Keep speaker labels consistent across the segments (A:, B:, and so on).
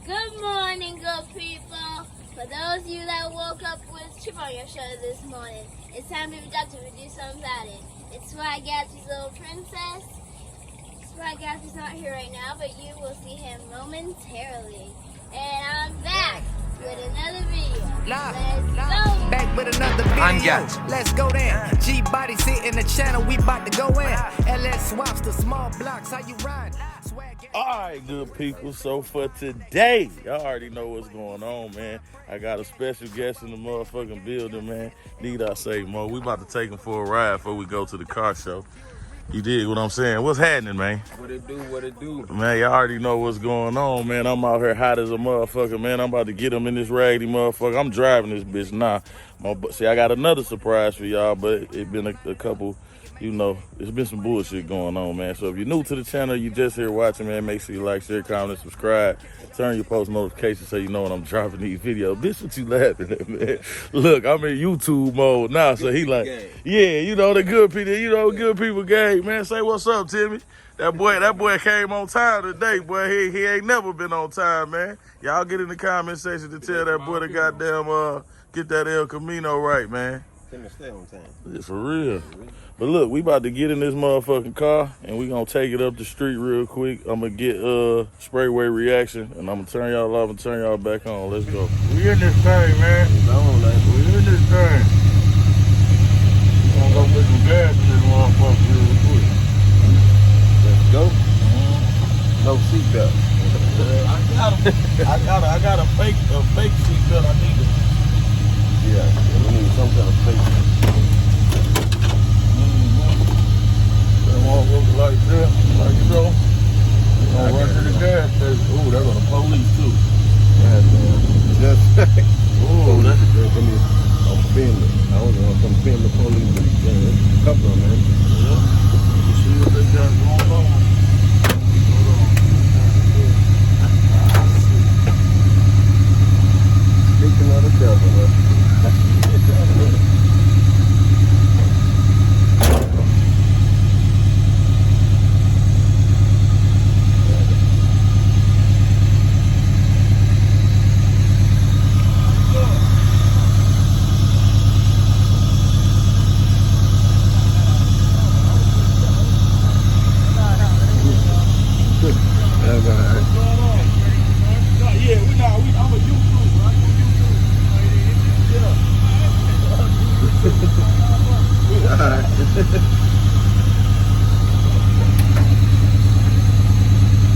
A: Good morning, good people. For those of you that woke up with chip on your shoulder this morning, it's time to be productive and do something about it. It's Swag Gatsby's little princess. Swag Gatsby's not here right now, but you will see him momentarily. And I'm back with another video. Let's go.
B: Back with another video. Let's go there. G-Body sit in the channel, we about to go in. LS swaps the small blocks, how you ride?
C: Alright, good people, so for today, y'all already know what's going on, man. I got a special guest in the motherfucking building, man. Need I say more? We about to take him for a ride before we go to the car show. You dig what I'm saying? What's happening, man?
D: What it do, what it do?
C: Man, y'all already know what's going on, man. I'm out here hot as a motherfucker, man. I'm about to get him in this raggedy motherfucker. I'm driving this bitch now. See, I got another surprise for y'all, but it's been a couple, you know, it's been some bullshit going on, man. So if you're new to the channel, you just here watching, man, make sure you like, share, comment, and subscribe. Turn your post notifications so you know when I'm dropping these videos. Bitch, what you laughing at, man? Look, I'm in YouTube mode now, so he like, yeah, you know, the good people, good people gang, man. Say what's up, Timmy. That boy came on time today, boy. He ain't never been on time, man. Y'all get in the comment section to tell that boy to goddamn get that El Camino right, man.
D: Stay on time.
C: It's for real. But look, we about to get in this motherfucking car and we gonna take it up the street real quick. I'm gonna get sprayway reaction and I'm gonna turn y'all off and turn y'all back on. Let's go. We in this thing, man. We in this thing. We gonna go put some gas in this motherfucker real quick.
D: Let's go. No seatbelt.
C: I got a fake seatbelt. I need it.
D: Yeah, we need some kind of fake.
C: Like that, like so. We're gonna run to the gas station. Ooh, they're gonna police too.
D: Just
C: ooh, that's
D: I'm offended. I don't know if I'm offending the police, but there's a couple of them, man.
C: Yeah. You see what they got going on?
D: Speaking of the devil, man.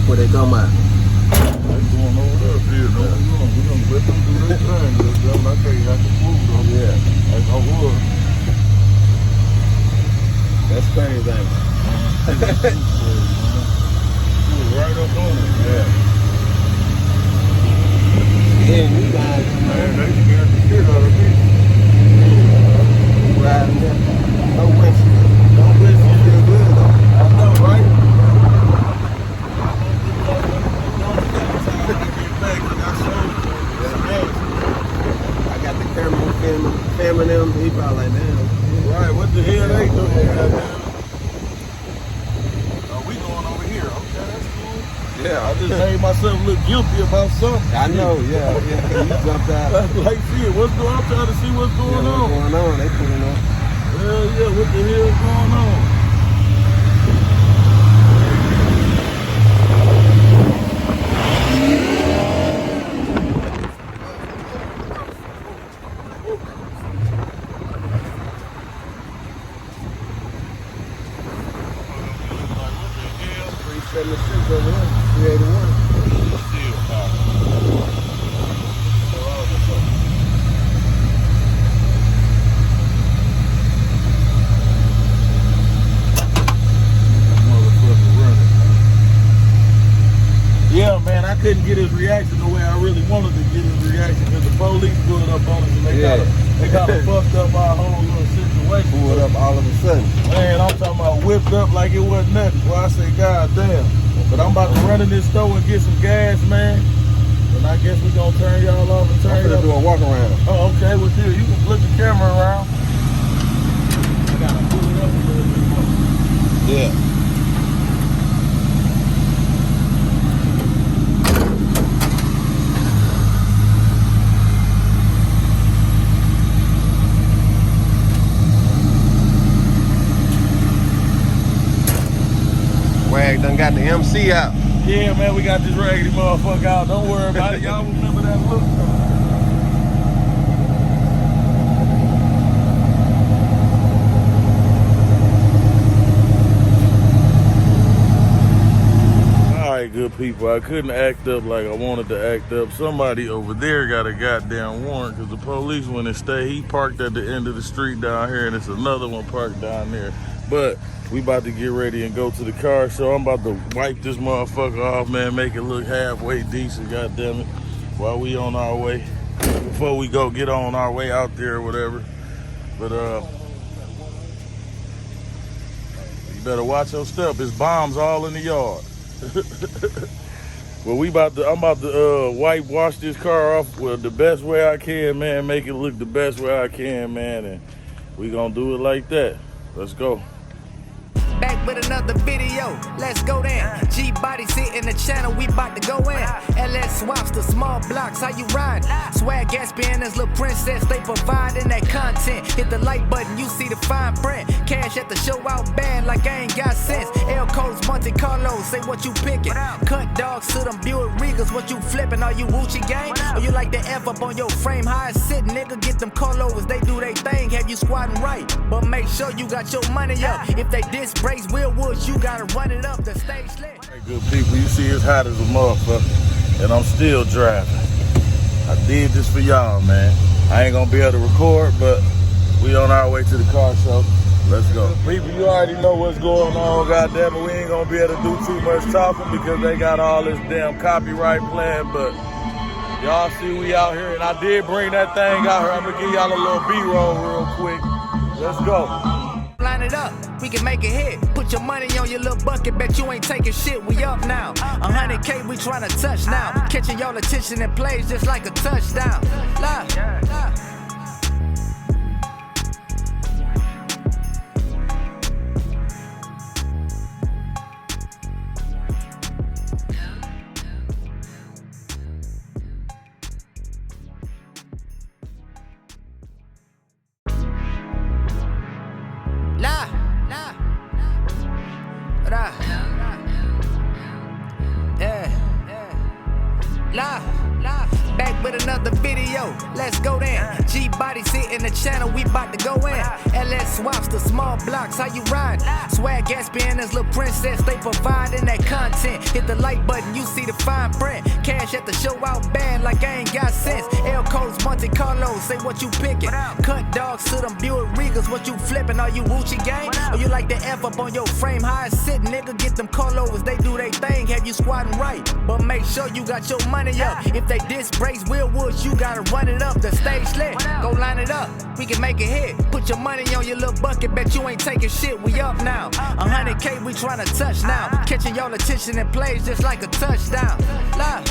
D: What they talking about?
C: They going over there, dude. No, we're gonna let them do their thing. I tell you, I can move them.
D: Yeah.
C: Like I would.
D: That's crazy, ain't it?
C: Right up on it.
D: Yeah. Yeah, you guys,
C: Man, they scared the shit out of me.
D: riding there. No whiskey. No whiskey. Feel good though. I know, right? I got the camera filming them. He probably like, damn.
C: Right, what the hell they doing? Oh, we going over here. Okay, that's cool.
D: Yeah,
C: I just made myself look guilty about something.
D: I know, yeah. You jumped out.
C: That's like, shit, what's going on? I'm trying to see what's going on.
D: What's going on? They put it on.
C: Hell yeah, what the hell is going on?
D: Over here, 381.
C: Yeah, man, I couldn't get his reaction the way I really wanted to get his reaction because the police pulled up on us and they kind of fucked up our whole little situation.
D: Pulled up all of a sudden.
C: Man, I'm talking about whipped up like it wasn't nothing. Well, I say, God damn. But I'm about to run in this store and get some gas, man. And I guess we're going to turn y'all off and turn y'all.
D: I'm gonna do a walk around.
C: Oh, okay. Well, here, you can flip the camera around. I got to pull it up a little bit more.
D: Yeah. done got the MC out.
C: Yeah, man, we got this raggedy motherfucker out. Don't worry about it. Y'all remember that look? All right, good people. I couldn't act up like I wanted to act up. Somebody over there got a goddamn warrant because the police went and stayed. He parked at the end of the street down here, and it's another one parked down there. But we about to get ready and go to the car show. I'm about to wipe this motherfucker off, man, make it look halfway decent, goddamn it, while we on our way, before we go get on our way out there or whatever. But you better watch your step. It's bombs all in the yard. Well, I'm about to wash this car off the best way I can, man, make it look the best way I can, man, and we gonna do it like that. Let's go.
B: Back with another video, let's go then. G-Body sit in the channel, we bout to go in. LS swaps, the small blocks, how you ride? Swag gas banners, little princess, they providing that content. Hit the like button, you see the fine print. Cash at the show out band like I ain't got sense. L codes, Monte Carlos, say what you picking. Cut dogs to them Buick Regals, what you flipping? Are you Gucci gang? Or you like the F up on your frame? How it sit, nigga, get them Carlos, they do they thing, have you squatting right. But make sure you got your money up. If they disbrace Will Woods, you gotta run it up, the stage lit.
C: Hey, good people, you see it's hot as a motherfucker, and I'm still driving. I did this for y'all, man. I ain't gonna be able to record, but we on our way to the car show. Let's go. People, you already know what's going on, goddamn it. We ain't gonna be able to do too much talking because they got all this damn copyright plan, but y'all see we out here, and I did bring that thing out here. I'm gonna give y'all a little B-roll real quick. Let's go.
B: Line it up, we can make a hit. Put your money on your little bucket, bet you ain't taking shit. We up now. 100K, we tryna touch now. Catching y'all attention and plays just like a touchdown. Live. Back with another video, let's go then. G-Body sit in the channel, we bout to go in. LS swaps, the small blocks, how you ride? Swag gas banners, little princess, they providing that content. Hit the like button, you see the fine print. Cash at the show out band like I ain't got sense. L codes, Monte Carlos, say what you picking. Cut dogs to them Buick Regals, what you flipping? Are you Gucci gang? Or you like the F up on your frame? How it sit, nigga, get them Carlos, they do they thing, have you squatting right. But make sure you got your money up. If they disbrace Will Woods, you gotta run it up, the stage lit. Go line it up, we can make a hit. Put your money on your little bucket, bet you ain't taking shit. We up now. 100K, we tryna touch now. Catching y'all attention and plays just like a touchdown. Live.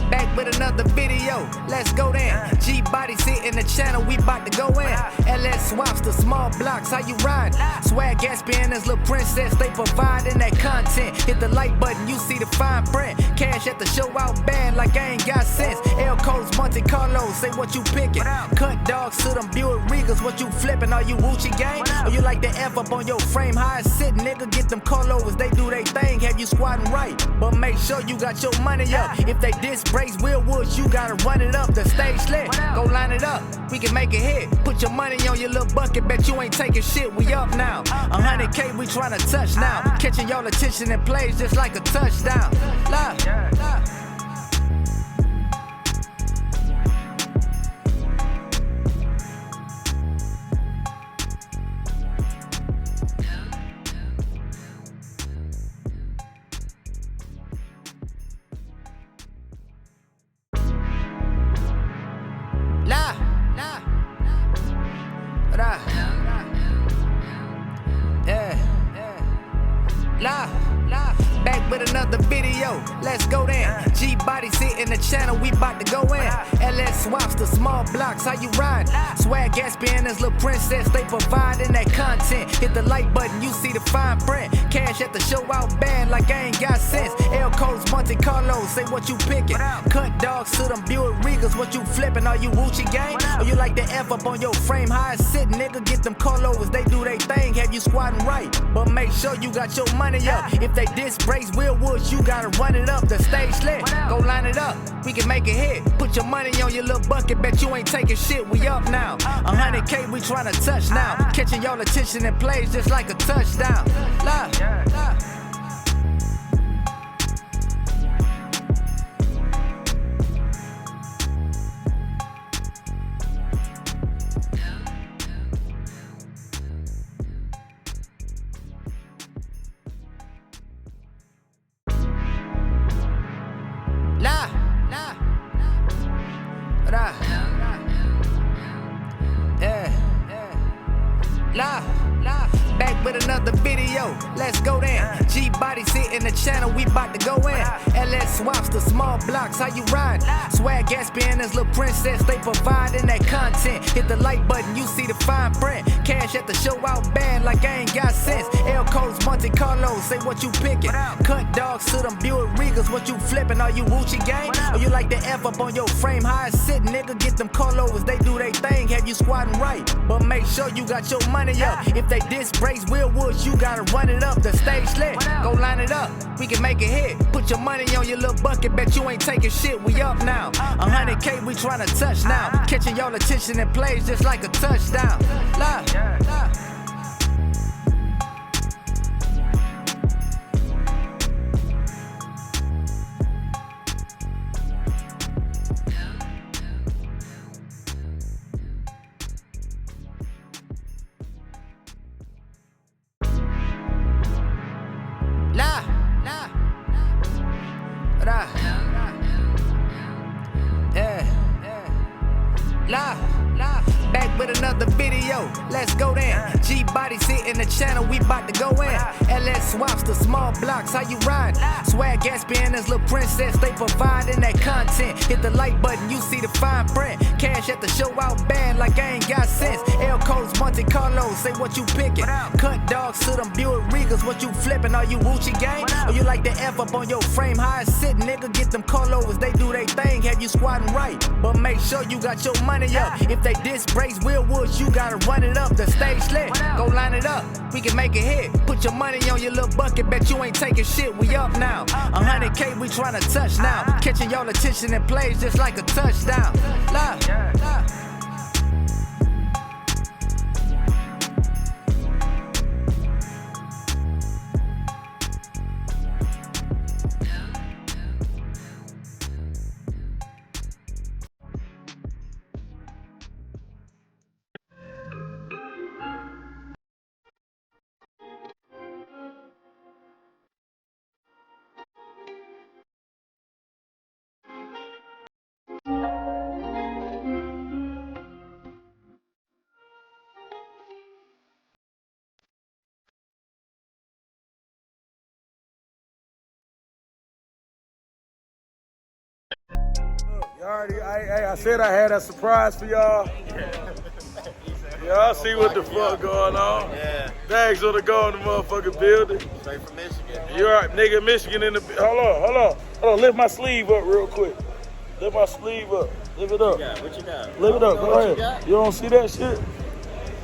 B: Back with another video, let's go then. G-Body sit in the channel, we bout to go in. LS swaps, the small blocks, how you ride? Swag gas banners, little princess, they providing that content. Hit the like button, you see the fine print. Cash at the show out band like I ain't got sense. L codes, Monte Carlos, say what you picking. Cut dogs to them Buick Regals, what you flipping? Are you Gucci gang? Or you like the F up on your frame? How it sit, nigga, get them Carlos, they do they thing, have you squatting right. But make sure you got your money up. If they disbrace Will Woods, you gotta run it up, the stage lit. Go line it up, we can make a hit. Put your money on your little bucket, bet you ain't taking shit. We up now. 100K, we tryna touch now. Catching y'all attention and plays just like a touchdown. Live. Back Back with another video, let's go then. G-Body sit in the channel, we bout to go in. LS swaps the small blocks, how you ride? Swag Gatsby as little princess, they providing that content. Hit the like button, you see the fine print. Cash at the show out band like I ain't got sense. L codes, Monte Carlo, say what you picking. Cut dogs to them Buick Regals, what you flipping? Are you Gucci gang? Or you like the F up on your frame? How I sit, nigga, get them Carlos, they do they thing, have you squatting right. But make sure you got your money up. If they diss Brace Will Woods, you gotta run it up. The stage lit, go line it up. We can make it hit. Put your money on your little bucket, bet you ain't taking shit. We up now. 100K, we tryna touch now. Catching y'all attention and plays just like a touchdown. Love. Back with another video, let's go then. G-Body sit in the channel, we bout to go in. LS swaps the small blocks, how you ride? Swag Gatsby as little princess, they providing that content. Hit the like button, you see the fine print. Cash at the show out band like I ain't got sense. L codes, Monte Carlo, say what you picking. Cut dogs to them Buick Regals, what you flipping? Are you Gucci gang? Or you like the F up on your frame? How I sit, nigga, get them Carlos, they do they thing, have you squatting right. But make sure you got your money up. If they diss Brace Will Woods, you gotta run it up. The stage lit, go line it up. We can make it hit. Put your money on your little bucket, bet you ain't taking shit. We up now. 100K, we tryna touch now. Catching y'all attention and plays just like a touchdown. Love. Back with another video, let's go then. G-Body sit in the channel, we bout to go in. LS swaps the small blocks, how you ride? Swag Gatsby as little princess, they providing that content. Hit the like button, you see the fine print. Cash at the show out band like I ain't got sense. L codes, Monte Carlo, say what you picking. Cut dogs to them Buick Regals, what you flipping? Are you Gucci gang? Or you like the F up on your frame? How I sit, nigga, get them Carlos, they do they thing, have you squatting right. But make sure you got your money up. If they diss Brace Will Woods, you gotta run it up. The stage lit, go line it up. We can make it hit. Put your money on your little bucket, bet you ain't taking shit. We up now. 100K, we tryna touch now. Catching y'all attention and plays just like a touchdown. Love.
C: I said I had a surprise for y'all. Y'all see what the fuck going on?
D: Yeah.
C: Bags on the go in the motherfucking building.
D: Straight from Michigan.
C: You alright, nigga, Michigan in the... Hold on. Lift my sleeve up real quick. Lift my sleeve up. Lift it up.
D: What you got?
C: Lift it up. Go ahead. You don't see that shit?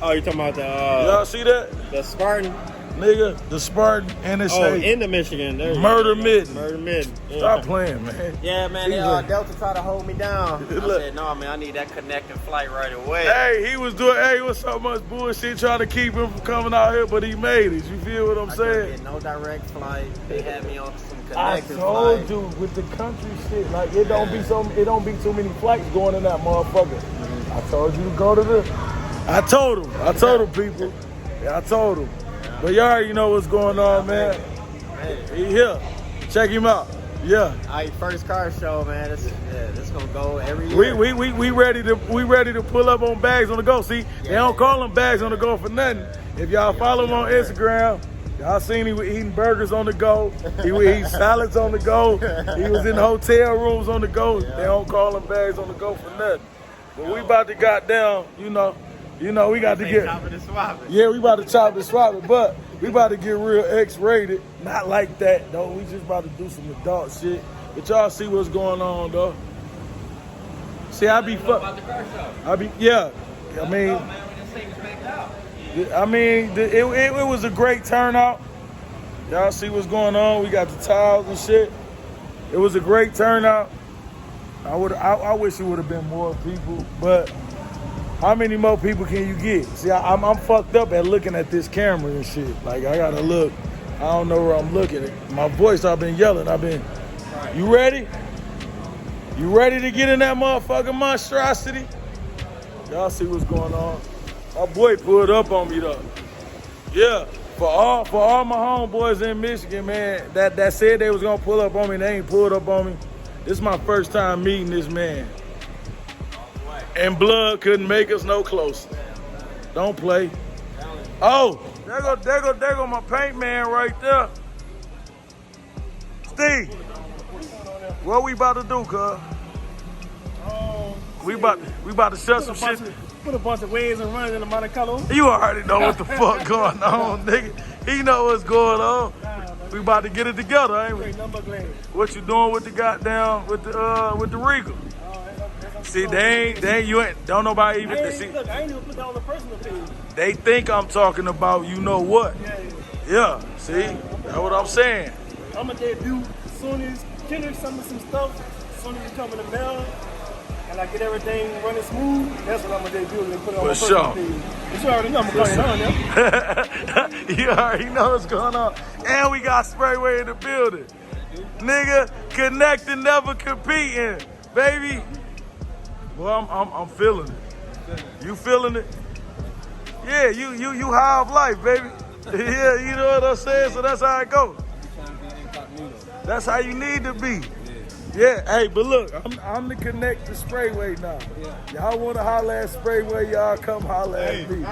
D: Oh, you talking about the...
C: Y'all see that?
D: The Spartan?
C: Nigga, the Spartan and the
D: in the Michigan. There
C: Murder Mitten.
D: Murder Mitten. Yeah.
C: Stop playing, man.
D: Yeah, man. Delta tried to hold me down. I said, no, man, I need that connecting flight right away.
C: Hey, he was so much bullshit trying to keep him from coming out here, but he made it. You feel what I'm saying?
D: Get no direct flight. They had me on some
C: I
D: connecting
C: told
D: flight.
C: you with the country shit, like it don't be too many flights going in that motherfucker. I told you to go to the. I told him, people. Yeah, I told him. But you already know what's going on, man. He here. Check him out. Yeah.
D: First car show, man. This gonna go every year.
C: We ready to pull up on Bags on the Go. See, they don't call them Bags on the Go for nothing. If y'all follow him on Instagram, Y'all seen he was eating burgers on the go. He was eating salads on the go. He was in hotel rooms on the go. Yeah. They don't call him bags on the go for nothing. But we about to got down, you know, we got to get. Yeah, we about to chop and swap it, but we about to get real X-rated. Not like that, though. We just about to do some adult shit. But y'all see what's going on, though. See, I be yeah. It was a great turnout. Y'all see what's going on. We got the towels and shit. It was a great turnout. I wish it would have been more people, but how many more people can you get? See, I'm fucked up at looking at this camera and shit. Like, I gotta look. I don't know where I'm looking at. My voice, I've been yelling. You ready? You ready to get in that motherfucking monstrosity? Y'all see what's going on. My boy pulled up on me though. Yeah, for all my homeboys in Michigan, man, that said they was gonna pull up on me, they ain't pulled up on me. This is my first time meeting this man. And blood couldn't make us no closer. Don't play. Oh, there go my paint man right there. Steve, what we about to do, cuz? We about to shut some shit.
E: Put a bunch of waves and runs in the Monte Carlo.
C: You already know what the fuck going on, nigga. He know what's going on. We about to get it together, ain't we? What you doing with the goddamn with the Regal? See, don't nobody even see.
E: Look, I ain't even put that on the personal page.
C: They think I'm talking about you know what. Yeah, see? That's what I'm saying.
E: I'm gonna debut as soon as Kendrick send me some stuff, as soon as it come in the mail, and I get everything running smooth, that's what I'm gonna debut and put it on my personal page. But you already know I'm going on there.
C: You already know what's going on. And we got Sprayway in the building. Nigga, connecting, never competing, baby. Well, I'm feeling it. You feeling it? Yeah, you high of life, baby. Yeah, you know what I'm saying? So that's how it goes. That's how you need to be. Yeah, hey, but look, I'm the connect to Sprayway now. Y'all want to holler at Sprayway, y'all come holler at me.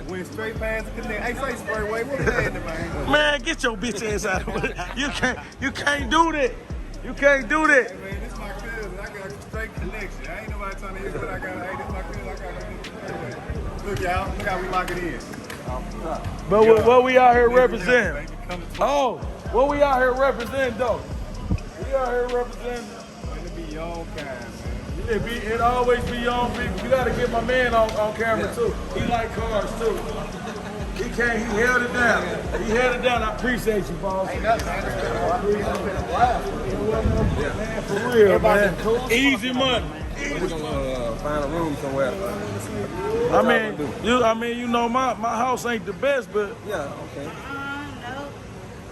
D: When straight fans connect, hey, say Sprayway, what's that, man?
C: Man, get your bitch ass out of it. You can't do that. You can't do that.
D: Hey, man, this is my cousin. I got a straight connection. I ain't nobody trying to hear what I got. Hey, this is my cousin. I got a Look, y'all, look how we lock it in.
C: But what we out here representing? Oh, what we out here representing, though? We out here representing.
D: It'll be your own kind, man.
C: It always be your own people. You gotta get my man on camera too. He like cars too. He held it down. He held it down. I appreciate you, boss. Man, for real, man. Easy money.
D: We're gonna find a room somewhere.
C: I mean, you know, my house ain't the best, but
D: Yeah, okay.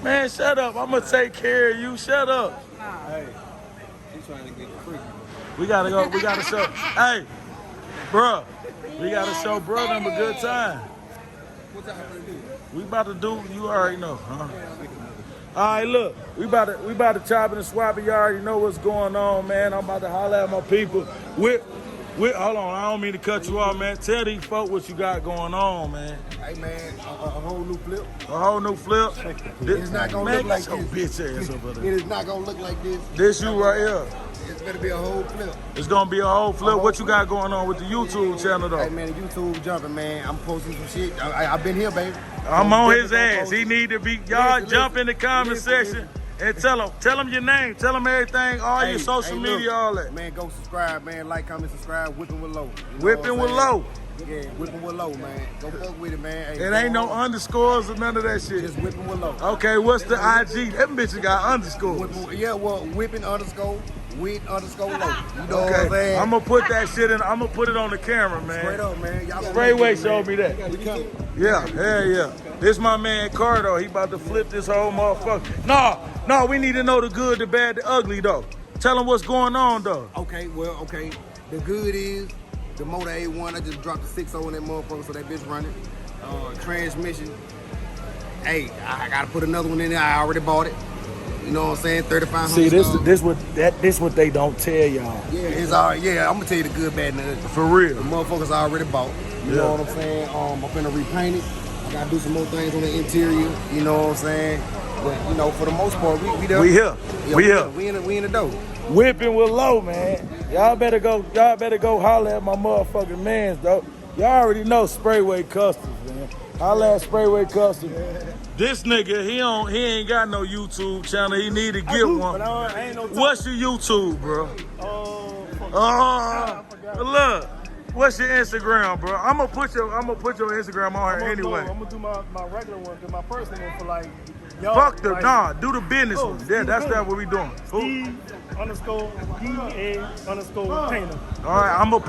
C: man, shut up. I'm gonna take care of you. Shut up.
D: Hey, he's trying to get free.
C: We gotta go. We gotta show. Hey, bruh, we gotta show bruh them a good time.
D: What y'all gonna do?
C: We about to do. You already know, huh? All right, look, we about to chop it and swap it. You already know what's going on, man. I'm about to holler at my people. Hold on, I don't mean to cut you off, man. Tell these folk what you got going on, man.
D: Hey, man, a whole new flip.
C: A whole new flip.
D: It's not gonna look like
C: this. Bitch ass over
D: It
C: there.
D: is not gonna look like this.
C: This you right here.
D: It's gonna be a whole flip.
C: It's gonna be a whole flip. What you got going on with the YouTube channel, though?
D: Hey, man, the YouTube jumping, man. I'm posting some shit. I've been here, baby.
C: I'm on his ass. He need to be. Y'all jump in the comment section and tell him your name. Tell him everything, all your social media, all that.
D: Man, go subscribe, man. Like, comment, subscribe. Whipping with low.
C: Whipping with low.
D: Yeah, whipping with low, man. Go fuck with it, man. Hey,
C: It ain't no underscores or none of that shit.
D: Just whipping with low.
C: Okay, what's the IG? Them bitches got underscores.
D: Whipping underscore with underscore low. You know what I'm
C: Okay,
D: saying?
C: I'm gonna put that shit in. I'm gonna put it on the camera, man.
D: Straight up, man. Y'all
C: Sprayway showed me that.
D: We coming.
C: Yeah, hell yeah. This my man Cardo. He about to flip this whole motherfucker. No, we need to know the good, the bad, the ugly though. Tell him what's going on though.
D: Okay. The good is the Motor A1. I just dropped the 6.0 in that motherfucker, so that bitch running. Transmission. Hey, I gotta put another one in there. I already bought it. You know what I'm saying? 3,500.
C: See, this what they don't tell y'all.
D: Yeah, it's all. Yeah, I'm gonna tell you the good, bad, and the ugly.
C: For real.
D: The motherfuckers already bought. You know what I'm saying? I'm finna repaint it. I gotta do some more things on the interior, you know what I'm saying? But, you know, for the most part, we there.
C: We here.
D: Yeah,
C: we here.
D: We in the dough.
C: Whipping with low, man. Y'all better go holler at my motherfucking mans, though. Y'all already know Sprayway Customs, man. Holla at Sprayway Customs. This nigga, he ain't got no YouTube channel. He need to get one.
E: But I ain't no
C: What's your YouTube, bro?
E: I forgot.
C: Look. What's your Instagram, bro? I'm gonna put your Instagram on here anyway.
E: I'm gonna do my regular one, cause my personal one for like y'all.
C: Fuck the
E: like,
C: do the business one. Yeah, that's what we doing.
E: Steve_DA_painter.
C: All right, I'm gonna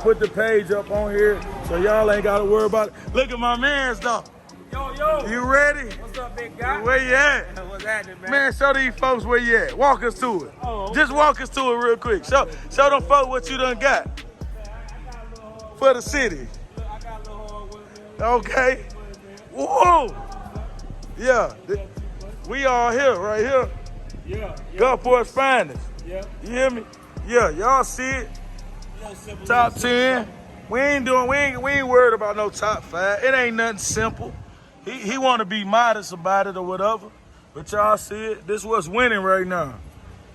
C: put the page up on here so y'all ain't gotta worry about it. Look at my man's though.
F: Yo.
C: You ready?
F: What's up, big guy?
C: Where you at?
F: What's happening, man?
C: Man, show these folks where you at. Walk us to it.
E: Oh, okay.
C: Just walk us to it real quick. Show them folks what you done got for the city.
F: I got a little hard with me.
C: Okay. Whoa. Yeah. We all here, right here.
E: Yeah.
C: Gulfport's finest.
E: Yeah.
C: You hear me? Yeah, y'all see it. Top 10. We ain't worried about no top 5. It ain't nothing simple. He want to be modest about it or whatever, but y'all see it. This what's winning right now.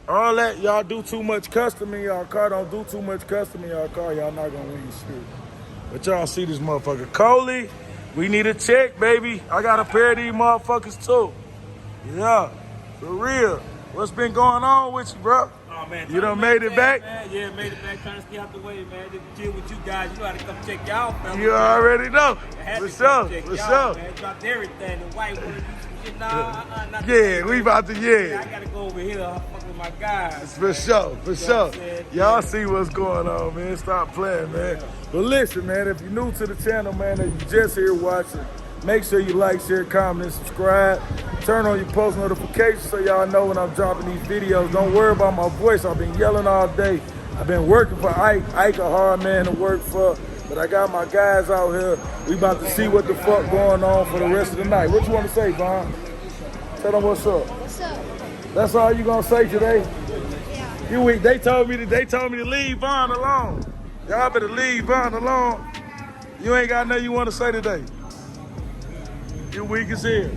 C: All that y'all do too much custom in y'all car. Don't do too much custom in y'all car. Y'all not gonna win shit. But y'all see this motherfucker. Coley, we need a check, baby. I got a pair of these motherfuckers too. Yeah, for real. What's been going on with you, bro?
F: Oh, man,
C: You done made it back?
F: Man. Yeah, made it back. Trying to stay out the way, man. Just chill with you guys. You know how to come check y'all, fellas.
C: You already know.
F: I had
C: For
F: to come
C: sure,
F: check
C: for
F: y'all,
C: sure.
F: Man. Dropped everything. The white one. Shit, not
C: Yeah, we about to,
F: I gotta go over here. Fuck with my guys.
C: For sure, for sure. Y'all see what's going on, man. Stop playing, man. But listen, man, if you're new to the channel, man, and you just here watching, make sure you like, share, comment, and subscribe. Turn on your post notifications so y'all know when I'm dropping these videos. Don't worry about my voice. I've been yelling all day. I've been working for Ike. Ike a hard man to work for. But I got my guys out here. We about to see what the fuck going on for the rest of the night. What you want to say, Vaughn? Tell them what's up.
A: What's up?
C: That's all you gonna say today?
A: Yeah.
C: You weak. They told me to leave Vaughn alone. Y'all better leave Vaughn alone. You ain't got nothing you want to say today. You weak as hell.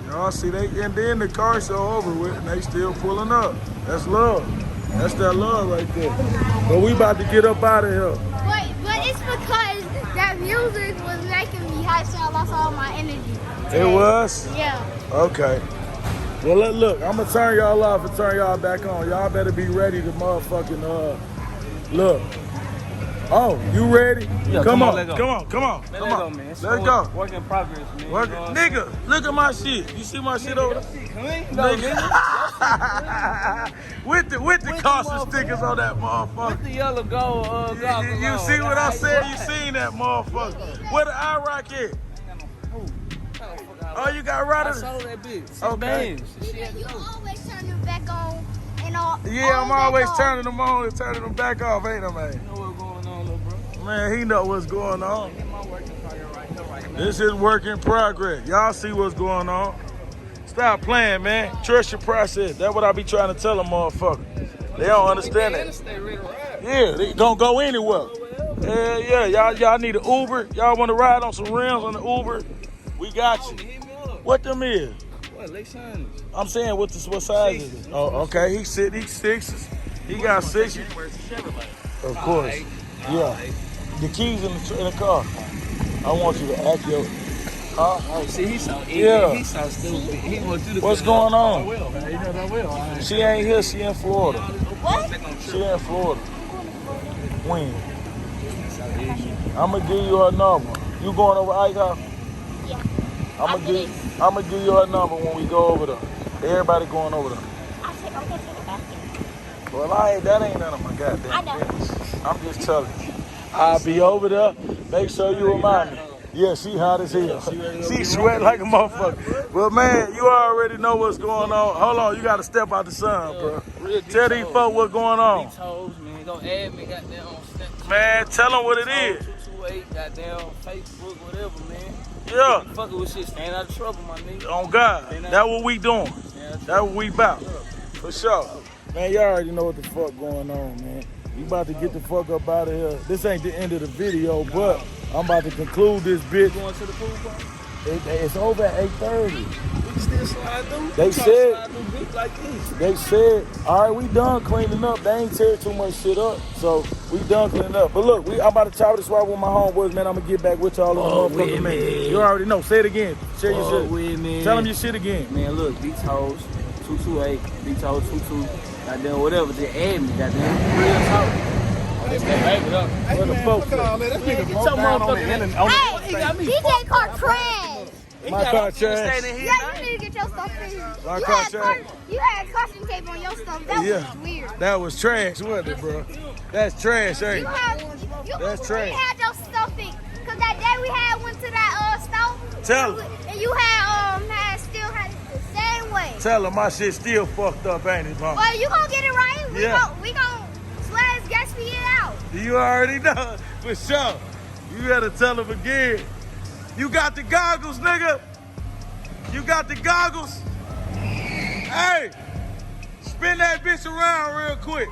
C: Y'all see and then the car show over with and they still pulling up. That's love. That's that love right there. But we about to get up out of here.
A: But it's because that music was making me hype, so I lost all my energy.
C: It was?
A: Yeah.
C: Okay. Well, look, I'm gonna turn y'all off and turn y'all back on. Y'all better be ready to motherfucking look. Oh, you ready?
F: Yeah,
C: come on,
F: let go.
C: come on.
F: Man, let go, man.
C: Let's go.
F: Work in progress, man.
C: Nigga, look at my shit. You see my shit over there? with the caution stickers on that motherfucker.
F: The yellow gold,
C: You see what I said? You seen that motherfucker. Where the IROC at? Oh, you got right
F: I
C: of it?
F: sold that bitch.
C: Okay.
A: You always turn them back on and all.
C: Yeah, I'm always turning them on and turning them back off, ain't I, man?
F: You know what's going on, little bro?
C: Man, he know what's going on.
F: Get my work in progress right now.
C: This is work in progress. Y'all see what's going on. Stop playing, man. Trust your process. That's what I be trying to tell them, motherfucker. They don't understand that. Yeah, they don't go anywhere. Yeah, y'all need an Uber. Y'all want to ride on some rims on the Uber? We got you. What them is?
F: What, late signs?
C: I'm saying what size is it? Oh, okay. He's sixes. He got sixes. Of course. Yeah. The keys in the car. I want you to act your.
F: Oh, see, he so ignorant.
C: Yeah.
F: He so stupid. He wants you to.
C: What's going on?
F: You know that will.
C: She ain't here. She in Florida.
A: What?
C: She in Florida. When? I'm gonna give you her number. You going over Ike's house?
A: Yeah.
C: I'm gonna give you her number when we go over there. Everybody going over there.
A: I'm gonna take it back.
C: Well, that ain't none of my goddamn
A: I know.
C: business. I'm just telling you. I'll be over there. Make sure you remind me. Yeah, she hot as hell. She sweat like a motherfucker. Well, man, you already know what's going on. Hold on, you got to step out the sun, bro. Tell these folks what's going on.
F: Toes, man. Go add me, goddamn, on Snapchat.
C: Man, tell them what it is.
F: 228, goddamn, Facebook, whatever, man.
C: Yeah.
F: Fucking with shit, staying out of trouble, my nigga.
C: On God. That's what we doing. That's what we about. For sure. Man, y'all already know what the fuck going on, man. We about to get the fuck up out of here. This ain't the end of the video, but I'm about to conclude this bitch.
F: Going to the pool party?
C: It's over at 8:30.
F: We can still slide through.
C: They said,
F: slide through big like this.
C: they said, all right, we done cleaning up. They ain't tear too much shit up, so we done cleaning up. But look, I'm about to chop this while with my homeboys, man. I'm gonna get back with y'all on the motherfucking man. You already know. Say it again. Share your shit.
F: Man.
C: Tell them your shit again.
F: Man, look, Beach Hoes 228, Beach Hoes 22, goddamn whatever. Just add me, goddamn. Real talk.
C: Where the folks at?
D: Man, that nigga broke down on the internet.
A: Hey, DJ car trash.
C: My car trash.
A: Yeah, you need to get your stuff fixed.
C: My car trash.
A: You had caution tape on your stuff. That was weird.
C: That was trash, wasn't it, bro? That's trash, ain't it? That's trash.
A: You had your stuff fixed. Cause that day we went to that store.
C: Tell him.
A: And you still had it the same way.
C: Tell him my shit still fucked up, ain't it, bro?
A: Well, you gonna get it right.
C: Yeah.
A: We gon' slash Gatsby it out.
C: You already know, for sure. You gotta tell him again. You got the goggles, nigga. You got the goggles. Hey, spin that bitch around real quick.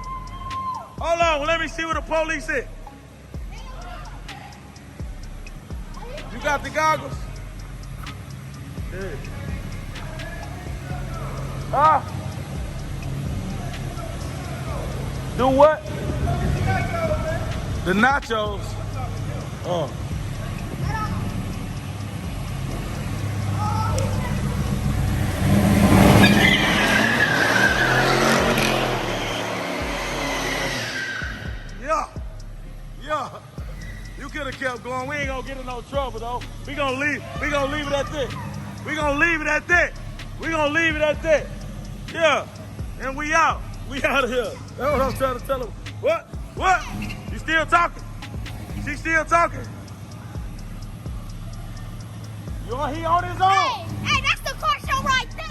C: Hold on, let me see what the police at. You got the goggles? Yeah. Do what? The nachos. Oh. Yeah. You could have kept going. We ain't gonna get in no trouble though. We gonna leave it at that. We gonna leave it at that. We gonna leave it at that. Yeah. And we out. We out of here. That's what I'm trying to tell him. What? You still talking? She still talking? He on his own.
A: Hey, that's the car show right there.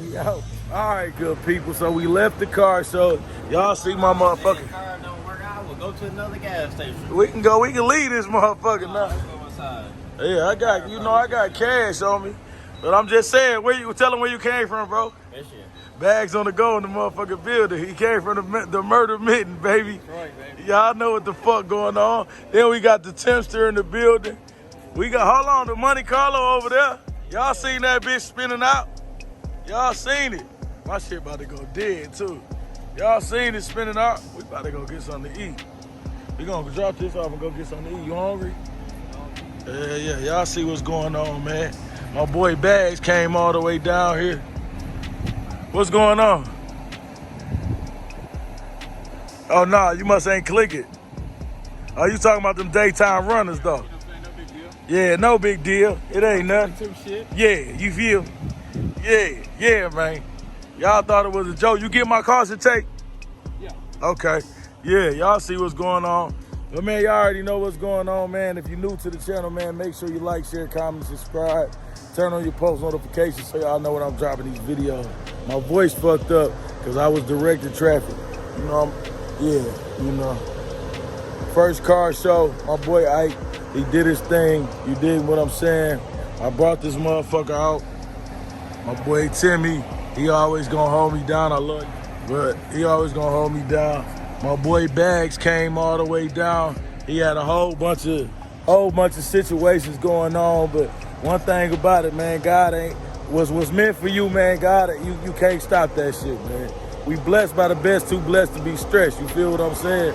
C: We out. All right, good people. So we left the car. So y'all see my motherfucker.
F: Car don't work out. We'll go to another gas station.
C: We can leave this motherfucker now.
F: Let's go inside.
C: Yeah, I got cash on me. But I'm just saying, tell him where you came from, bro.
F: That shit.
C: Bags on the go in the motherfucking building. He came from the murder mitten, baby.
F: Right, baby.
C: Y'all know what the fuck going on. Then we got the Tempster in the building. Hold on, the Monte Carlo over there. Y'all seen that bitch spinning out? Y'all seen it. My shit about to go dead, too. Y'all seen it spinning out? We about to go get something to eat. We gonna drop this off and go get something to eat. You hungry? Yeah. Y'all see what's going on, man. My boy Bags came all the way down here. What's going on? Oh, nah, you must ain't click it. Oh, you talking about them daytime runners, though?
F: No big deal.
C: Yeah, no big deal. It ain't nothing.
F: Some shit.
C: Yeah, you feel? Yeah, man. Y'all thought it was a joke. You get my car to take?
F: Yeah.
C: Okay. Yeah, y'all see what's going on. But, man, y'all already know what's going on, man. If you're new to the channel, man, make sure you like, share, comment, subscribe. Turn on your post notifications so y'all know when I'm dropping these videos. My voice fucked up because I was directing traffic. First car show, my boy Ike, he did his thing. You dig what I'm saying? I brought this motherfucker out. My boy Timmy, he always gonna hold me down. I love you, but he always gonna hold me down. My boy Bags came all the way down. He had a whole bunch of situations going on, but one thing about it, man, God ain't what's meant for you, man. God, you can't stop that shit, man. We blessed by the best, too blessed to be stretched. You feel what I'm saying?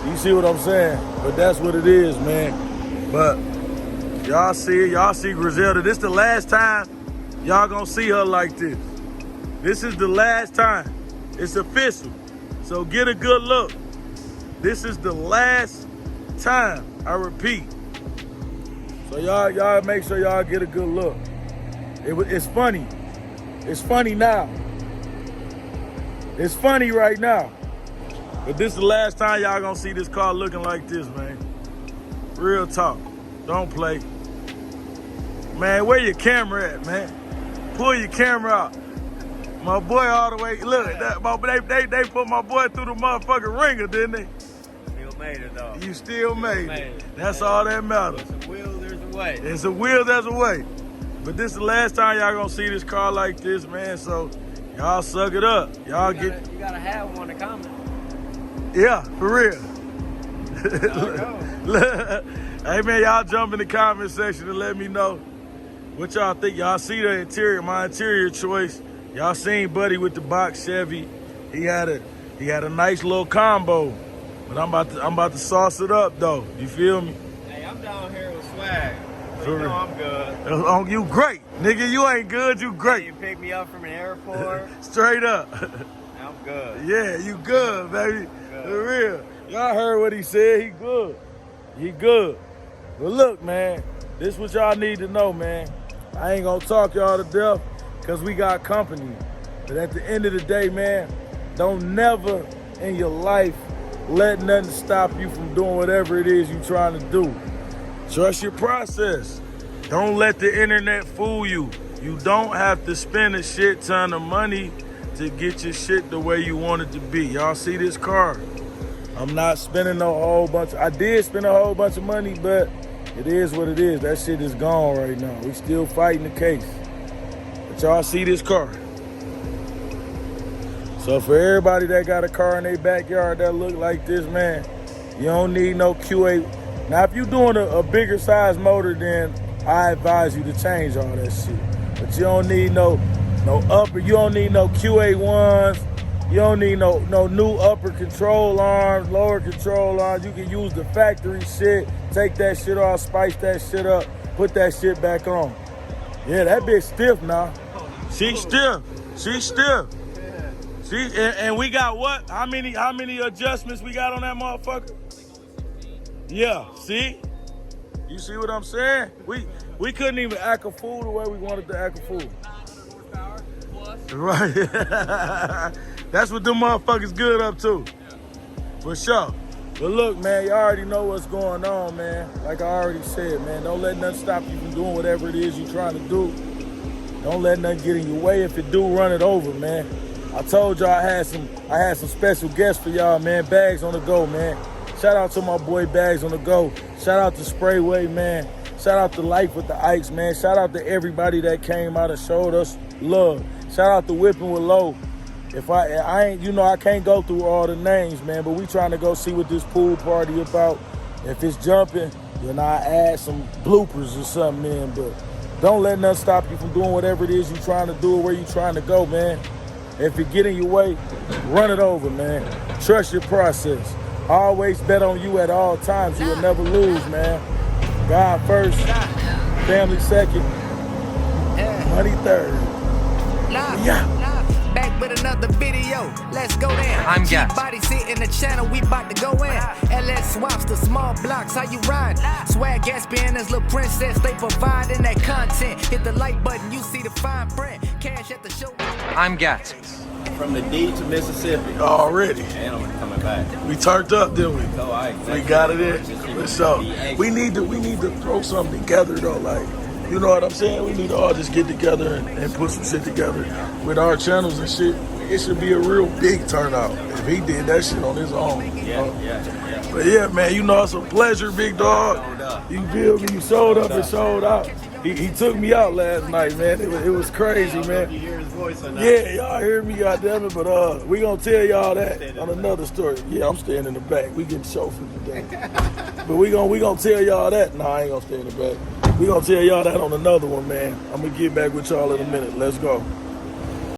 C: You see what I'm saying? But that's what it is, man. But y'all see Griselda. This the last time y'all gonna see her like this. This is the last time. It's official. So get a good look. This is the last time, I repeat. So y'all make sure y'all get a good look. It's funny. It's funny now. It's funny right now. But this is the last time y'all gonna see this car looking like this, man. Real talk. Don't play. Man, where your camera at, man? Pull your camera out. My boy all the way. Look, they put my boy through the motherfucking ringer, didn't they?
G: Still made it though.
C: You still made it. That's all that matters.
G: There's a will, there's a way.
C: It's a will, there's a way. But this is the last time y'all gonna see this car like this, man. So y'all suck it up.
G: You gotta have one to comment.
C: Yeah, for real.
G: Go.
C: Hey man, y'all jump in the comment section and let me know what y'all think. Y'all see the interior, my interior choice. Y'all seen Buddy with the box Chevy. He had a nice little combo. But I'm about to sauce it up though. You feel me?
G: Hey, I'm down here with swag. So
C: For
G: you know
C: real.
G: I'm good.
C: Oh, you great. Nigga, you ain't good, you great.
G: You pick me up from an airport.
C: Straight up.
G: I'm good.
C: Yeah, you good, baby.
G: Good.
C: For real. Y'all heard what he said. He good. He good. But look, man, this what y'all need to know, man. I ain't gonna talk y'all to death because we got company. But at the end of the day, man, don't never in your life let nothing stop you from doing whatever it is you're trying to do. Trust your process. Don't let the internet fool you. You don't have to spend a shit ton of money to get your shit the way you want it to be. Y'all see this car? I'm not spending no whole bunch. I did spend a whole bunch of money, but it is what it is. That shit is gone right now. We still fighting the case. But y'all see this car. So for everybody that got a car in their backyard that look like this, man, you don't need no QA. Now, if you're doing a bigger size motor, then I advise you to change all that shit. But you don't need no upper. You don't need no QA1s. You don't need no new upper control arms, lower control arms. You can use the factory shit. Take that shit off, spice that shit up, put that shit back on. Yeah, that bitch stiff now. She's stiff. She's stiff. And we got what? How many adjustments we got on that motherfucker? Yeah, see? You see what I'm saying? We couldn't even act a fool the way we wanted to act a fool. Right. That's what them motherfuckers good up to. For sure. But look, man, you already know what's going on, man. Like I already said, man, don't let nothing stop you from doing whatever it is you're trying to do. Don't let nothing get in your way. If it do, run it over, man. I told y'all I had some special guests for y'all, man. Bags on the go, man. Shout out to my boy Bags on the go. Shout out to Sprayway, man. Shout out to Life with the Ikes, man. Shout out to everybody that came out and showed us love. Shout out to Whipping with Low. If I ain't, you know, I can't go through all the names, man, but we trying to go see what this pool party about. If it's jumping, then I add some bloopers or something in, but don't let nothing stop you from doing whatever it is you're trying to do or where you're trying to go, man. If it get in your way, run it over, man. Trust your process. Always bet on you at all times. You will never lose, man. God first, family second, money third. Yeah.
B: Back with another video, let's go there.
H: I'm Gas.
B: Body sit in the channel, we bout to go in. LS swaps, the small blocks, how you ride? Swag gas banners, little princess, they providing that content. Hit the like button, you see the fine print. Cash at the show.
H: I'm Gat.
G: From the D to Mississippi.
C: Already.
G: And I'm coming back.
C: We turned up, didn't we?
G: So
C: We got it in. So we need to throw something together though, like, you know what I'm saying? We need to all just get together and put some shit together with our channels and shit. It should be a real big turnout if he did that shit on his own.
G: Yeah.
C: But yeah, man, you know, it's a pleasure, big dog. You feel me? You showed up and showed out. He took me out last night, man. It was crazy, man.
G: You hear his voice or not?
C: Yeah, y'all hear me, goddammit, but we gonna tell y'all that on another story. Yeah, I'm staying in the back. We getting chauffeured today. But we gonna tell y'all that. No, I ain't gonna stay in the back. We gonna tell y'all that on another one, man. I'm gonna get back with y'all in a minute. Let's go.